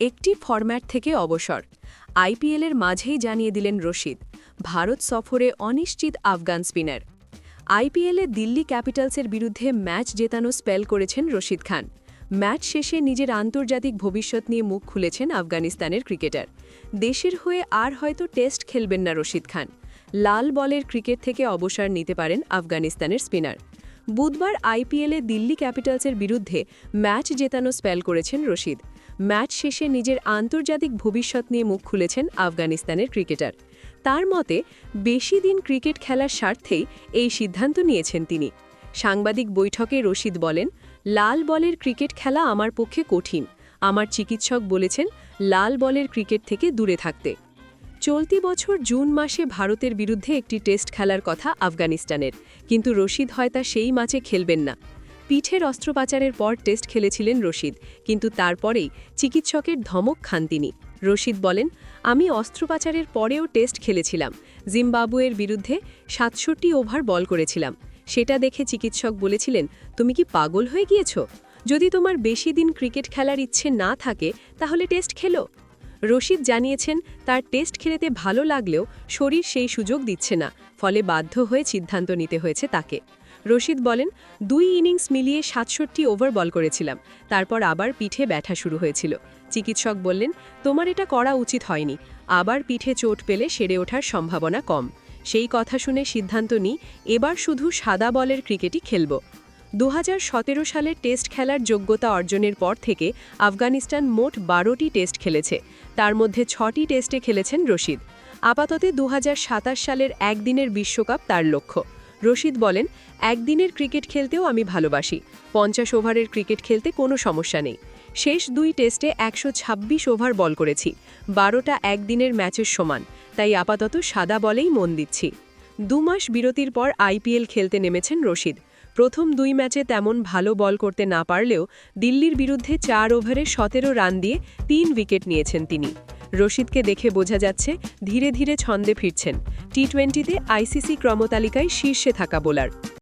একটি ফরম্যাট থেকে অবসর। আইপিএলের মাঝেই জানিয়ে দিলেন রশিদ, ভারত সফরে অনিশ্চিত আফগান স্পিনার। আইপিএলে দিল্লি ক্যাপিটালসের বিরুদ্ধে ম্যাচ জেতানো স্পেল করেছেন রশিদ খান। ম্যাচ শেষে নিজের আন্তর্জাতিক ভবিষ্যৎ নিয়ে মুখ খুলেছেন আফগানিস্তানের ক্রিকেটার। দেশের হয়ে আর হয়তো টেস্ট খেলবেন না রশিদ খান। লাল বলের ক্রিকেট থেকে অবসর নিতে পারেন আফগানিস্তানের স্পিনার। বুধবার আইপিএলে দিল্লি ক্যাপিটালসের বিরুদ্ধে ম্যাচ জেতানো স্পেল করেছেন রশিদ। ম্যাচ শেষে নিজের আন্তর্জাতিক ভবিষ্যৎ নিয়ে মুখ খুলেছেন আফগানিস্তানের ক্রিকেটার। তার মতে বেশি দিন ক্রিকেট খেলার স্বার্থেই এই সিদ্ধান্ত নিয়েছেন তিনি। সাংবাদিক বৈঠকে রশিদ বলেন, লাল বলের ক্রিকেট খেলা আমার পক্ষে কঠিন। আমার চিকিৎসক বলেছেন লাল বলের ক্রিকেট থেকে দূরে থাকতে। চলতি বছর জুন মাসে ভারতের বিরুদ্ধে একটি টেস্ট খেলার কথা আফগানিস্তানের, কিন্তু রশিদ হয় তা সেই ম্যাচে খেলবেন না। পিঠের অস্ত্রোপচারের পর টেস্ট খেলেছিলেন রশিদ, কিন্তু তারপরেই চিকিৎসকের ধমক খান তিনি। রশিদ বলেন, আমি অস্ত্রোপচারের পরেও টেস্ট খেলেছিলাম। জিম্বাবুয়ের বিরুদ্ধে ৬৭ ওভার বল করেছিলাম। সেটা দেখে চিকিৎসক বলেছিলেন, তুমি কি পাগল হয়ে গিয়েছ? যদি তোমার বেশি দিন ক্রিকেট খেলার ইচ্ছে না থাকে তাহলে টেস্ট খেলো। রশিদ জানিয়েছেন, তার টেস্ট খেলতে ভালো লাগলেও শরীর সেই সুযোগ দিচ্ছে না, ফলে বাধ্য হয়ে সিদ্ধান্ত নিতে হয়েছে তাকে। রশিদ বলেন, ২ ইনিংস মিলিয়ে ৬৭ ওভার বল করেছিলাম, তারপর আবার পিঠে ব্যথা শুরু হয়েছিল। চিকিৎসক বললেন, তোমার এটা করা উচিত হয়নি, আবার পিঠে চোট পেলে সেরে ওঠার সম্ভাবনা কম। সেই কথা শুনে সিদ্ধান্ত নিই, এবার শুধু সাদা বলের ক্রিকেটই খেলব। ২০১৭ সালের টেস্ট খেলার যোগ্যতা অর্জনের পর থেকে আফগানিস্তান মোট ১২টি টেস্ট খেলেছে, তার মধ্যে 6টি টেস্টে খেলেছেন রশিদ। আপাতত ২০২৭ সালের একদিনের বিশ্বকাপ তার লক্ষ্য। রশিদ বলেন, একদিনের ক্রিকেট খেলতেও আমি ভালোবাসি। ৫০ ওভারের ক্রিকেট খেলতে কোনো সমস্যা নেই। শেষ ২ টেস্টে ১২৬ ওভার বল করেছি, ১২টা একদিনের ম্যাচের সমান, তাই আপাতত সাদা বলেই মন দিচ্ছি। ২ মাস বিরতির পর আইপিএল খেলতে নেমেছেন রশিদ। প্রথম ২ ম্যাচে তেমন ভালো বল করতে না পারলেও দিল্লির বিরুদ্ধে ৪ ওভারে ১৭ রান দিয়ে ৩ উইকেট নিয়েছেন তিনি। রশিদকে দেখে বোঝা যাচ্ছে ধীরে ধীরে ছন্দে ফিরছেন। টি-20তে আইসিসি ক্রমতালিকায় শীর্ষে থাকা বোলার।